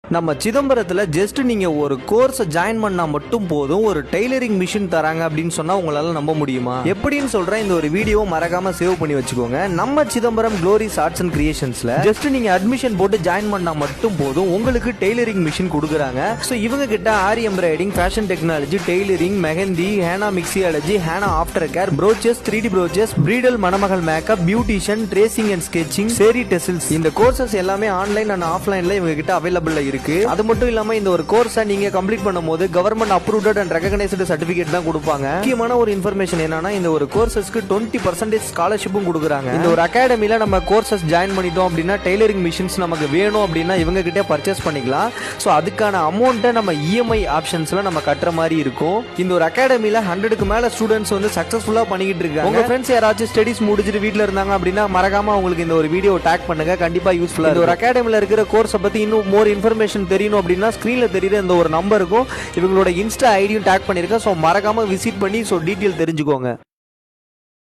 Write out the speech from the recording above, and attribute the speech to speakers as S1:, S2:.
S1: நம்ம சிதம்பரத்துல ஜஸ்ட் நீங்க ஒரு கோர்ஸ் ஜாயின் பண்ணா மட்டும் போதும் ஒரு டெய்லரிங் மிஷின் தராங்க அப்படின்னு சொன்னா உங்களால நம்ப முடியுமா? எப்படின்னு சொல்றேன், இந்த ஒரு வீடியோ மறக்காம சேவ் பண்ணி வச்சுக்கோங்க. நம்ம சிதம்பரம் க்ளோரிஸ் ஆர்ட்ஸ் அண்ட் கிரியேஷன்ஸ்ல ஜஸ்ட் நீங்க அட்மிஷன் போட்டு ஜாயின் பண்ணா மட்டும் போதும் உங்களுக்கு டெய்லரிங் மிஷின் கொடுக்குறாங்க. ஸோ இவங்க கிட்ட aari embroidering, fashion technology, tailoring, mehndi, henna mixology, henna after care, brooches, 3D brooches, bridal மணமகள் makeup, beautician, tracing and sketching, sari tassels, இந்த கோர்சஸ் எல்லாமே ஆன்லைன் அண்ட் ஆஃப்லைன்ல இவங்க கிட்ட அவைலபிள் இருக்கு. அது மட்டும் இல்லாம இந்த ஒரு கோர்ஸை நீங்க கம்ப்ளீட் பண்ணும்போது government approved and recognised certificate தான் கொடுப்பாங்க. முக்கியமான ஒரு இன்ஃபர்மேஷன் என்னன்னா, இந்த ஒரு கோர்சஸ்க்கு 20% ஸ்காலர்ஷிப்பும் கொடுக்குறாங்க. இந்த ஒரு அகாடமில நம்ம கோர்சஸ் ஜாயின் பண்ணிட்டோம் அப்படின்னா டெய்லரிங் மிஷின்ஸ் நமக்கு வேணும் அப்படின்னா இவங்க கிட்ட பர்ச்சேஸ் பண்ணிக்கலாம். ஸோ அதுக்கான அமௌண்ட்டை நம்ம இஎம்ஐ ஆப்ஷன்ஸ்ல நம்ம கட்டுற மாதிரி இருக்கும். இந்த ஒரு அகாடமில 100க்கு மேல ஸ்டூடெண்ட்ஸ் வந்து சக்சஸ்ஃபுல்லா பண்ணிக்கிட்டு இருக்காங்க. உங்க ஃப்ரெண்ட்ஸ் யாராச்சும் ஸ்டடிஸ் முடிச்சிட்டு வீட்டில் இருந்தாங்க அப்படின்னா மறக்காம உங்களுக்கு இந்த ஒரு வீடியோ டேக் பண்ணுங்க, கண்டிப்பா யூஸ்ஃபுல்லா. இந்த ஒரு அகாடமில இருக்கிற கோர்ஸை பத்தி இன்னும் மோர் இன்ஃபர்மேஷன் தெரியணும் அப்படின்னா ஸ்கிரீன்ல தெரியுற இந்த ஒரு நம்பருக்கும் இவங்களோட இன்ஸ்டா ஐடியும் டேக் பண்ணிருக்கேன். ஸோ மறக்காம விசிட் பண்ணி டீட்டெயில் தெரிஞ்சுக்கோங்க.